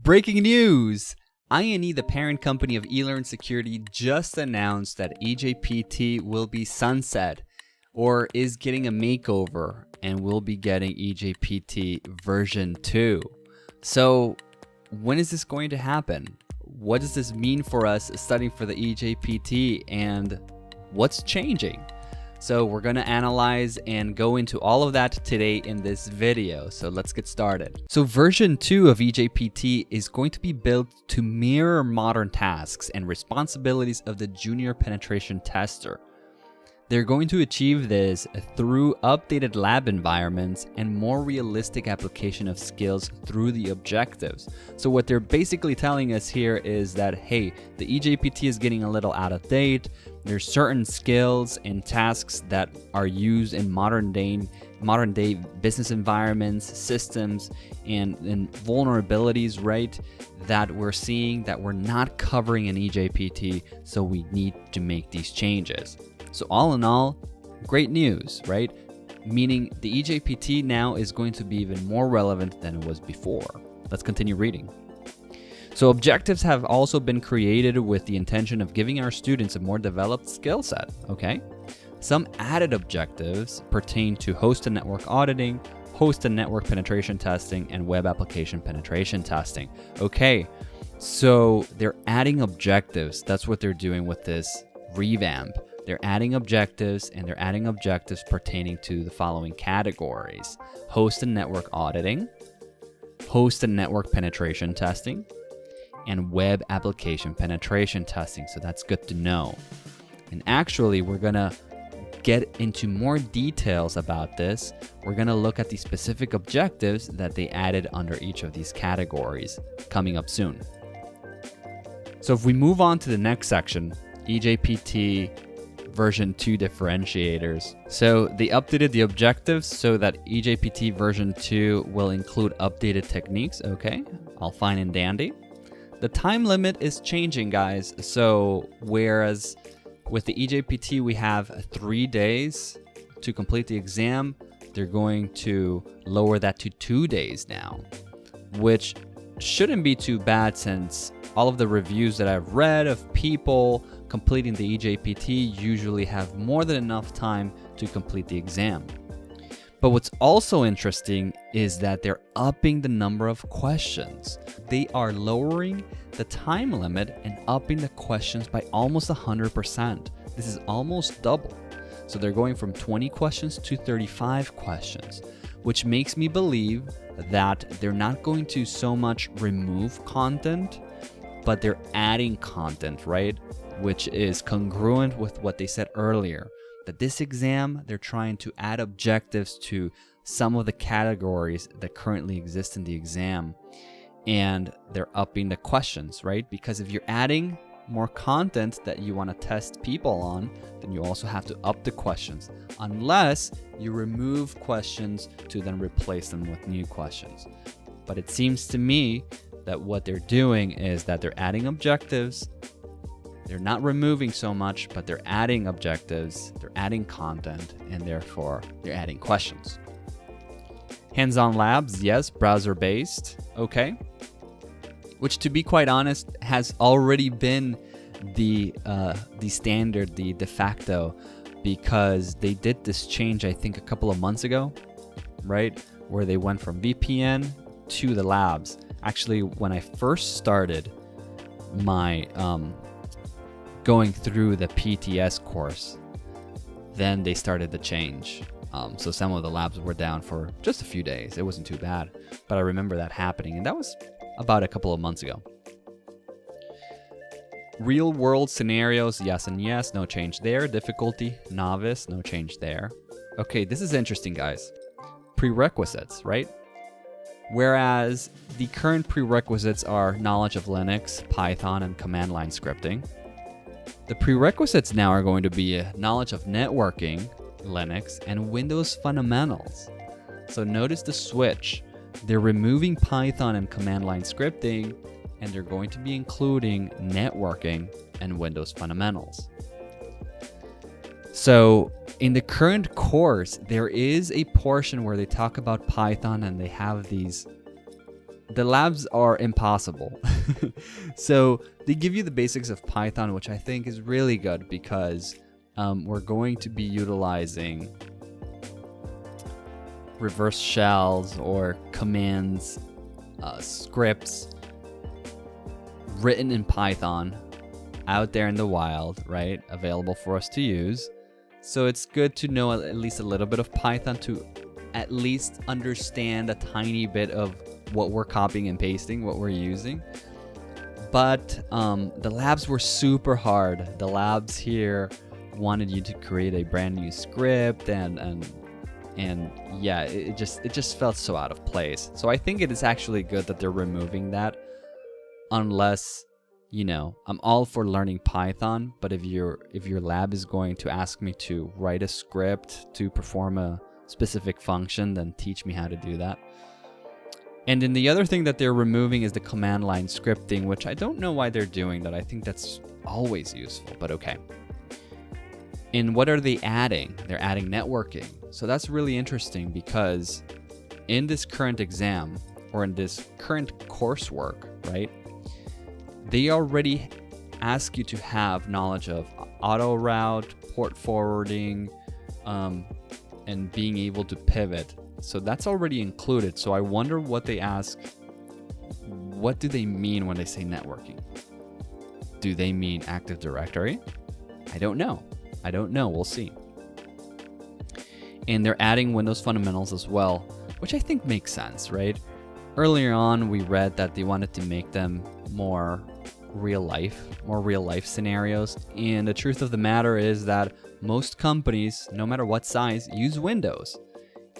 Breaking news! INE, the parent company of eLearnSecurity, just announced that eJPT will be sunset or is getting a makeover and will be getting eJPT version 2. So when is this going to happen? What does this mean for us studying for the eJPT and what's changing? So we're going to analyze and go into all of that today in this video. So let's get started. So version 2 of eJPT is going to be built to mirror modern tasks and responsibilities of the junior penetration tester. They're going to achieve this through updated lab environments and more realistic application of skills through the objectives. So what they're basically telling us here is that, hey, the eJPT is getting a little out of date. There's certain skills and tasks that are used in modern day business environments, systems, and vulnerabilities, right? That we're seeing that we're not covering in eJPT, so we need to make these changes. So all in all, great news, right? Meaning the eJPT now is going to be even more relevant than it was before. Let's continue reading. So objectives have also been created with the intention of giving our students a more developed skill set, okay? Some added objectives pertain to host and network auditing, host and network penetration testing, and web application penetration testing. Okay, so they're adding objectives. That's what they're doing with this revamp. They're adding objectives, and they're adding objectives pertaining to the following categories: host and network auditing, host and network penetration testing, and web application penetration testing. So that's good to know. And actually, we're gonna get into more details about this. We're gonna look at the specific objectives that they added under each of these categories coming up soon. So if we move on to the next section, eJPT version 2 differentiators. So they updated the objectives so that eJPT version 2 will include updated techniques. Okay, all fine and dandy. The time limit is changing, guys. So whereas with the eJPT we have 3 days to complete the exam, they're going to lower that to 2 days now, which shouldn't be too bad since all of the reviews that I've read of people completing the eJPT usually have more than enough time to complete the exam. But what's also interesting is that they're upping the number of questions. They are lowering the time limit and upping the questions by almost 100%. This is almost double. So they're going from 20 questions to 35 questions, which makes me believe that they're not going to so much remove content, but they're adding content, right? Which is congruent with what they said earlier, that this exam, they're trying to add objectives to some of the categories that currently exist in the exam, and they're upping the questions, right? Because if you're adding more content that you want to test people on, then you also have to up the questions, unless you remove questions to then replace them with new questions. But it seems to me that what they're doing is that they're adding objectives. They're not removing so much, but they're adding objectives, they're adding content, and therefore they're adding questions. Hands-on labs, yes, browser-based, okay. Which, to be quite honest, has already been the standard, the de facto, because they did this change, I think, a couple of months ago, right? Where they went from VPN to the labs. Actually, when I first started my going through the PTS course, then they started the change. So some of the labs were down for just a few days. It wasn't too bad, but I remember that happening, and that was about a couple of months ago. Real world scenarios, yes and yes, no change there. Difficulty, novice, no change there. Okay, this is interesting, guys. Prerequisites, right? Whereas the current prerequisites are knowledge of Linux, Python, and command line scripting, the prerequisites now are going to be knowledge of networking, Linux, and Windows fundamentals. So notice the switch. They're removing Python and command line scripting, and they're going to be including networking and Windows fundamentals. So in the current course, there is a portion where they talk about Python and they have these the labs are impossible. So they give you the basics of Python, which I think is really good because we're going to be utilizing reverse shells or commands, scripts written in Python out there in the wild, right? Available for us to use. So it's good to know at least a little bit of Python to at least understand a tiny bit of what we're copying and pasting, what we're using. But the labs were super hard. The labs here wanted you to create a brand new script and yeah, it just felt so out of place. So I think it is actually good that they're removing that, unless, you know, I'm all for learning Python, but if your lab is going to ask me to write a script to perform a specific function, then teach me how to do that. And then the other thing that they're removing is the command line scripting, which I don't know why they're doing that. I think that's always useful, but okay. And what are they adding? They're adding networking. So that's really interesting because in this current exam or in this current coursework, right, they already ask you to have knowledge of auto route, port forwarding, and being able to pivot. So that's already included. So I wonder what they ask. What do they mean when they say networking? Do they mean Active Directory? I don't know. We'll see. And they're adding Windows fundamentals as well, which I think makes sense, right? Earlier on, we read that they wanted to make them more real life scenarios. And the truth of the matter is that most companies, no matter what size, use Windows.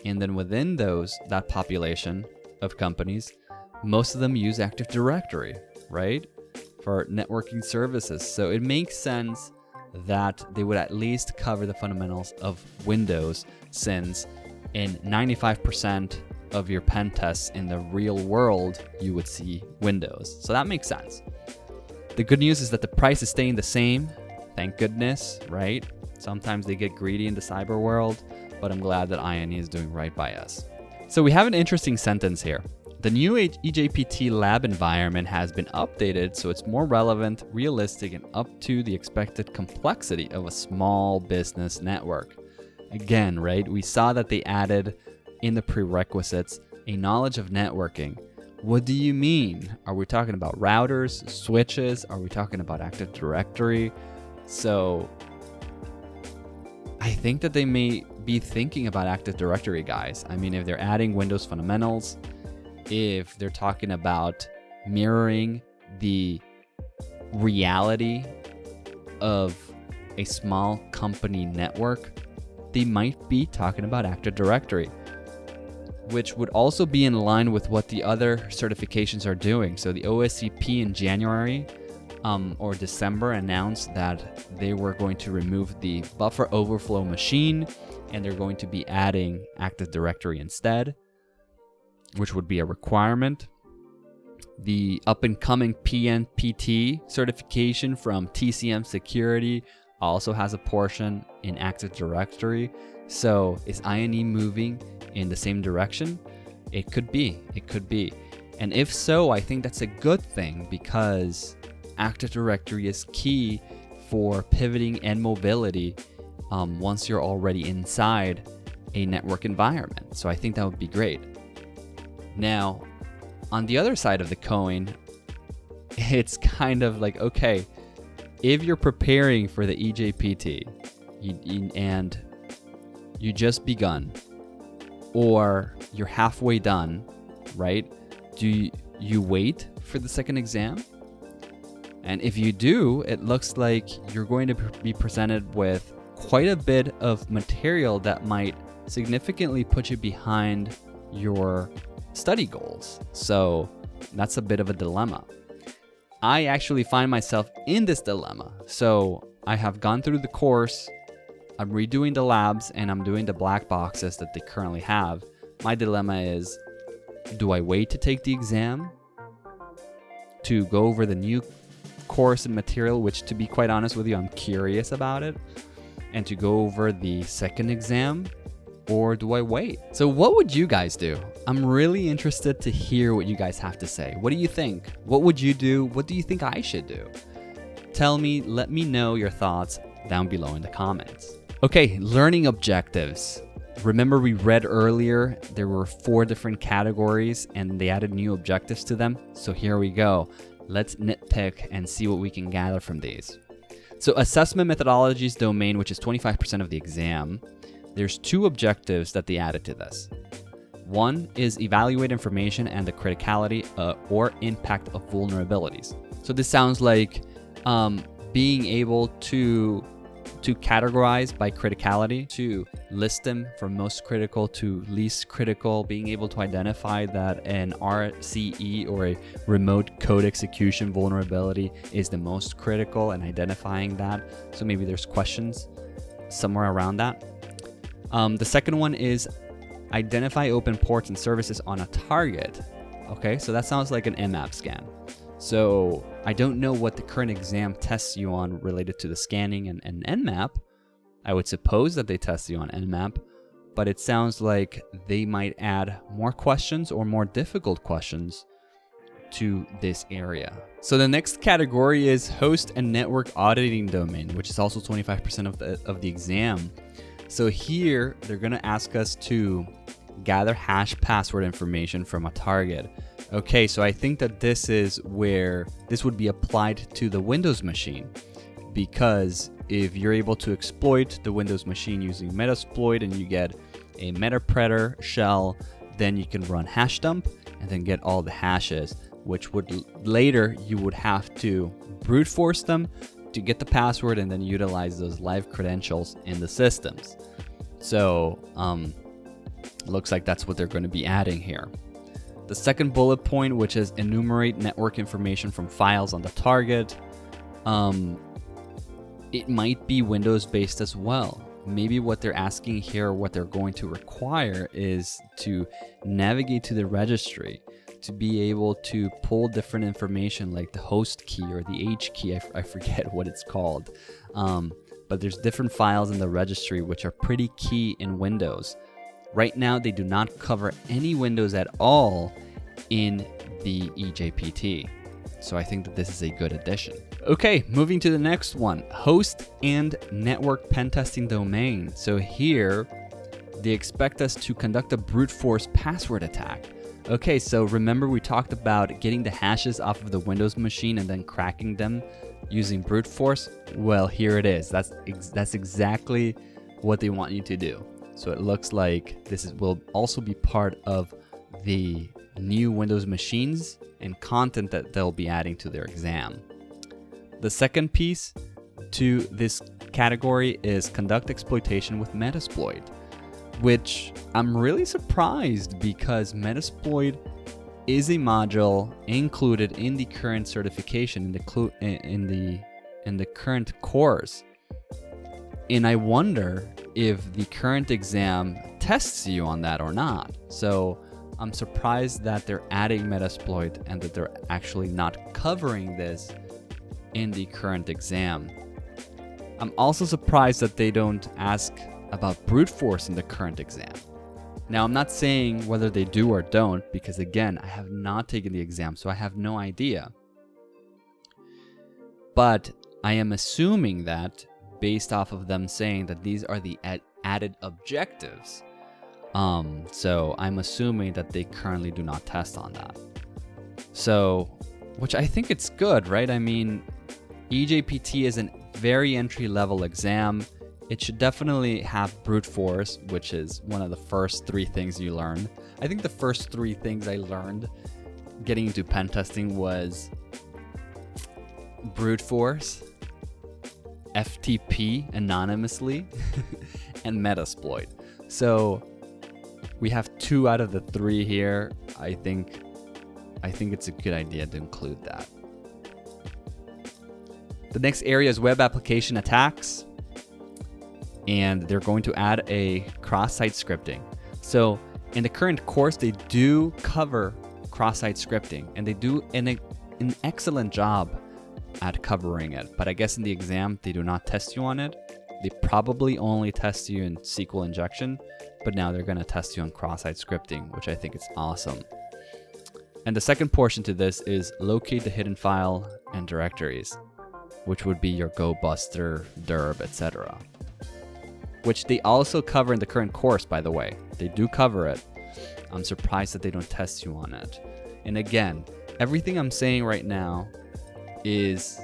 And then within that population of companies, most of them use Active Directory, right? For networking services. So it makes sense that they would at least cover the fundamentals of Windows, since in 95% of your pen tests in the real world, you would see Windows. So that makes sense. The good news is that the price is staying the same. Thank goodness, right? Sometimes they get greedy in the cyber world, but I'm glad that INE is doing right by us. So we have an interesting sentence here. The new eJPT lab environment has been updated so it's more relevant, realistic, and up to the expected complexity of a small business network. Again, right, we saw that they added in the prerequisites a knowledge of networking. What do you mean? Are we talking about routers, switches? Are we talking about Active Directory? So I think that they may be thinking about Active Directory, guys. I mean, if they're adding Windows fundamentals, if they're talking about mirroring the reality of a small company network, they might be talking about Active Directory, which would also be in line with what the other certifications are doing. So the OSCP in January or December announced that they were going to remove the buffer overflow machine, and they're going to be adding Active Directory instead, which would be a requirement. The up-and-coming PNPT certification from TCM Security also has a portion in Active Directory. So is INE moving in the same direction? It could be. And if so, I think that's a good thing, because Active Directory is key for pivoting and mobility once you're already inside a network environment. So I think that would be great. Now, on the other side of the coin, it's kind of like, okay, if you're preparing for the eJPT and you just begun, or you're halfway done, right? Do you wait for the second exam? And if you do, it looks like you're going to be presented with quite a bit of material that might significantly put you behind your study goals. So that's a bit of a dilemma. I actually find myself in this dilemma. So I have gone through the course, I'm redoing the labs, and I'm doing the black boxes that they currently have. My dilemma is, do I wait to take the exam to go over the new course and material, which, to be quite honest with you, I'm curious about it, and to go over the second exam or do I wait? So what would you guys do? I'm really interested to hear what you guys have to say. What do you think? What would you do? What do you think I should do? Tell me, let me know your thoughts down below in the comments. Okay, learning objectives. Remember we read earlier, there were 4 different categories and they added new objectives to them. So here we go. Let's nitpick and see what we can gather from these. So assessment methodologies domain, which is 25% of the exam, there's 2 objectives that they added to this. One is evaluate information and the criticality or impact of vulnerabilities. So this sounds like being able to categorize by criticality, to list them from most critical to least critical, being able to identify that an RCE or a remote code execution vulnerability is the most critical and identifying that. So maybe there's questions somewhere around that. The second one is identify open ports and services on a target. Okay, so that sounds like an Nmap scan. So I don't know what the current exam tests you on related to the scanning and Nmap. I would suppose that they test you on Nmap, but it sounds like they might add more questions or more difficult questions to this area. So the next category is host and network auditing domain, which is also 25% of the exam. So here they're gonna ask us to gather hash password information from a target. Okay, so I think that this is where this would be applied to the Windows machine, because if you're able to exploit the Windows machine using Metasploit and you get a Metapredator shell, then you can run hash dump and then get all the hashes, which would later you would have to brute force them to get the password and then utilize those live credentials in the systems. So looks like that's what they're going to be adding here. The second bullet point, which is enumerate network information from files on the target. It might be Windows based as well. Maybe what they're asking here, what they're going to require is to navigate to the registry, to be able to pull different information like the host key or the H key, I forget what it's called. But there's different files in the registry which are pretty key in Windows. Right now, they do not cover any Windows at all in the eJPT. So I think that this is a good addition. Okay, moving to the next one, host and network pen testing domain. So here, they expect us to conduct a brute force password attack. Okay, so remember we talked about getting the hashes off of the Windows machine and then cracking them using brute force? Well, here it is. That's exactly what they want you to do. So it looks like this will also be part of the new Windows machines and content that they'll be adding to their exam. The second piece to this category is conduct exploitation with Metasploit, which I'm really surprised because Metasploit is a module included in the current certification in the current course. And I wonder if the current exam tests you on that or not. So I'm surprised that they're adding Metasploit and that they're actually not covering this in the current exam. I'm also surprised that they don't ask about brute force in the current exam. Now, I'm not saying whether they do or don't, because again, I have not taken the exam, so I have no idea. But I am assuming that based off of them saying that these are the added objectives. So I'm assuming that they currently do not test on that. So, which I think it's good, right? I mean, eJPT is a very entry-level exam. It should definitely have brute force, which is one of the first 3 things you learn. I think the first 3 things I learned getting into pen testing was brute force, FTP anonymously, and Metasploit. So we have 2 out of the 3 here. I think it's a good idea to include that. The next area is web application attacks, and they're going to add a cross-site scripting. So in the current course, they do cover cross-site scripting, and they do an excellent job at covering it. But I guess in the exam, they do not test you on it. They probably only test you in SQL injection, but now they're going to test you on cross-site scripting, which I think is awesome. And the second portion to this is locate the hidden file and directories, which would be your Go, Buster, Derb, etc. Which they also cover in the current course, by the way. They do cover it. I'm surprised that they don't test you on it. And again, everything I'm saying right now is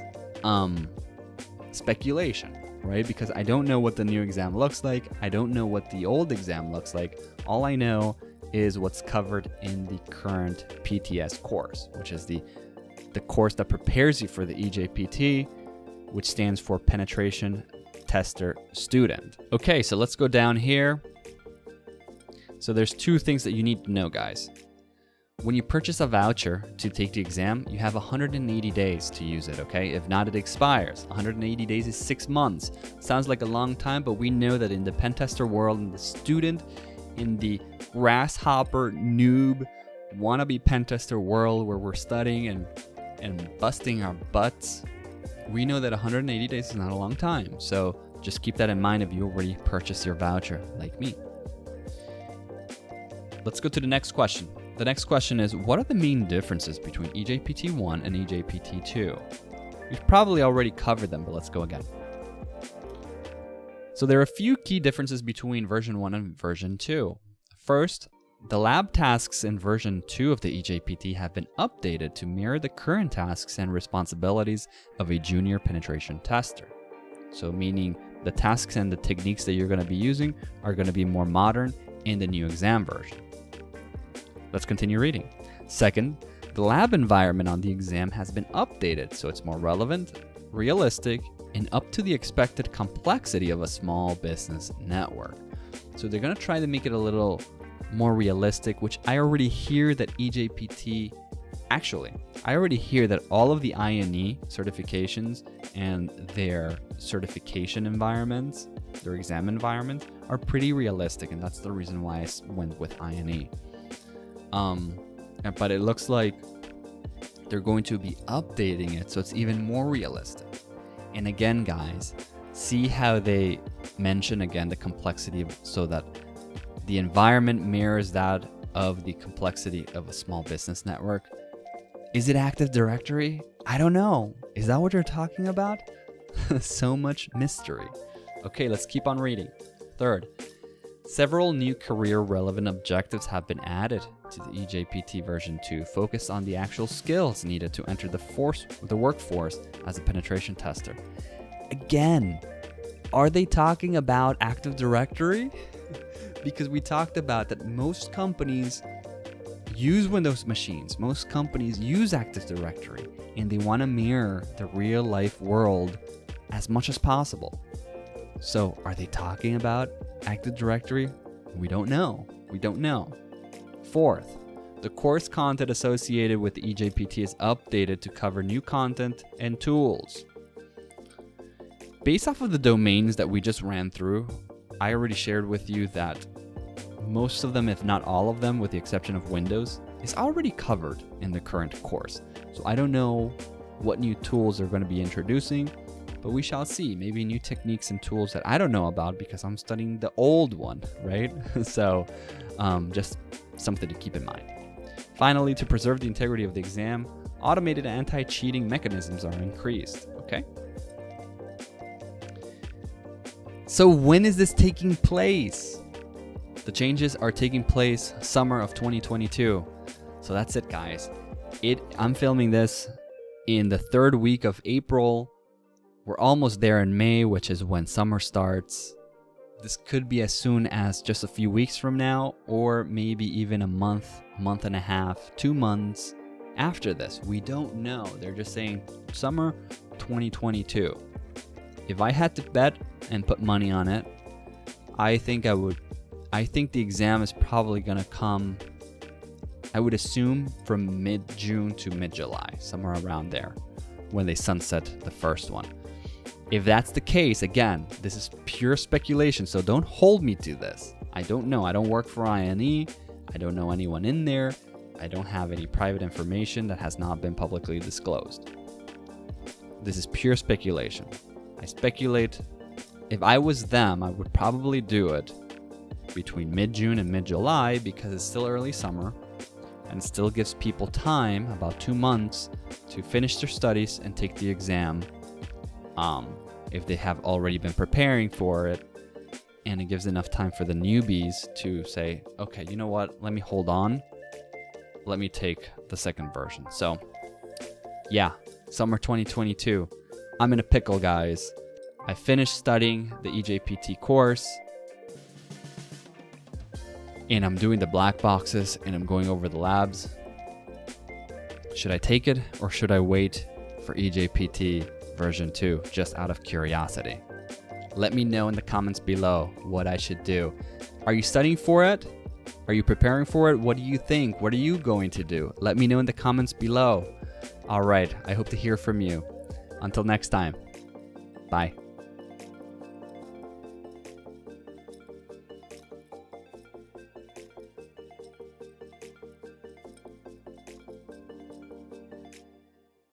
speculation, right? Because I don't know what the new exam looks like. I don't know what the old exam looks like. All I know is what's covered in the current PTS course, which is the course that prepares you for the eJPT, which stands for Penetration Tester Student. Okay, so let's go down here. So there's two things that you need to know, guys. When you purchase a voucher to take the exam, you have 180 days to use it, okay? If not, it expires. 180 days is 6 months. Sounds like a long time, but we know that in the pen tester world, in the student, in the grasshopper, noob, wannabe pen tester world where we're studying and busting our butts, we know that 180 days is not a long time. So just keep that in mind if you already purchased your voucher, like me. Let's go to the next question. The next question is, what are the main differences between eJPT1 and eJPT2? We've probably already covered them, but let's go again. So there are a few key differences between version 1 and version 2. First, the lab tasks in version 2 of the eJPT have been updated to mirror the current tasks and responsibilities of a junior penetration tester. So meaning the tasks and the techniques that you're going to be using are going to be more modern in the new exam version. Let's continue reading. Second, the lab environment on the exam has been updated so it's more relevant, realistic, and up to the expected complexity of a small business network. So they're going to try to make it a little more realistic, which I already hear that eJPT, I already hear that all of the INE certifications and their certification environments, their exam environments, are pretty realistic, and that's the reason why I went with INE. But it looks like they're going to be updating it so it's even more realistic. And again, guys, see how they mention again the complexity so that the environment mirrors that of the complexity of a small business network. Is it Active Directory? I don't know. Is that what you're talking about? So much mystery. Okay, let's keep on reading. Third, several new career-relevant objectives have been added to the eJPT version 2, focused on the actual skills needed to enter the workforce as a penetration tester. Again, are they talking about Active Directory? Because we talked about that most companies use Windows machines. Most companies use Active Directory, and they want to mirror the real-life world as much as possible. So are they talking about Active Directory? We don't know. We don't know. Fourth, the course content associated with the eJPT is updated to cover new content and tools. Based off of the domains that we just ran through, I already shared with you that most of them, if not all of them, with the exception of Windows, is already covered in the current course. So I don't know what new tools they're going to be introducing, but we shall see. Maybe new techniques and tools that I don't know about because I'm studying the old one, right? So just something to keep in mind. Finally, to preserve the integrity of the exam, automated anti-cheating mechanisms are increased, okay? So when is this taking place? The changes are taking place summer of 2022. So that's it, guys. I'm filming this in the third week of April. We're almost there in May, which is when summer starts. This could be as soon as just a few weeks from now, or maybe even a month and a half, 2 months after this. We don't know. They're just saying summer 2022. If I had to bet and put money on it, I think the exam is probably going to come, I would assume, from mid-June to mid-July, somewhere around there, when they sunset the first one. If that's the case, again, this is pure speculation, so don't hold me to this. I don't know. I don't work for INE. I don't know anyone in there. I don't have any private information that has not been publicly disclosed. This is pure speculation. I speculate if I was them, I would probably do it between mid-June and mid-July because it's still early summer and still gives people time, about 2 months, to finish their studies and take the exam if they have already been preparing for it. And it gives enough time for the newbies to say, okay, you know what, let me hold on. Let me take the second version. So yeah, summer 2022. I'm in a pickle, guys. I finished studying the eJPT course, and I'm doing the black boxes, and I'm going over the labs. Should I take it, or should I wait for eJPT version 2, just out of curiosity? Let me know in the comments below what I should do. Are you studying for it? Are you preparing for it? What do you think? What are you going to do? Let me know in the comments below. All right, I hope to hear from you. Until next time, bye.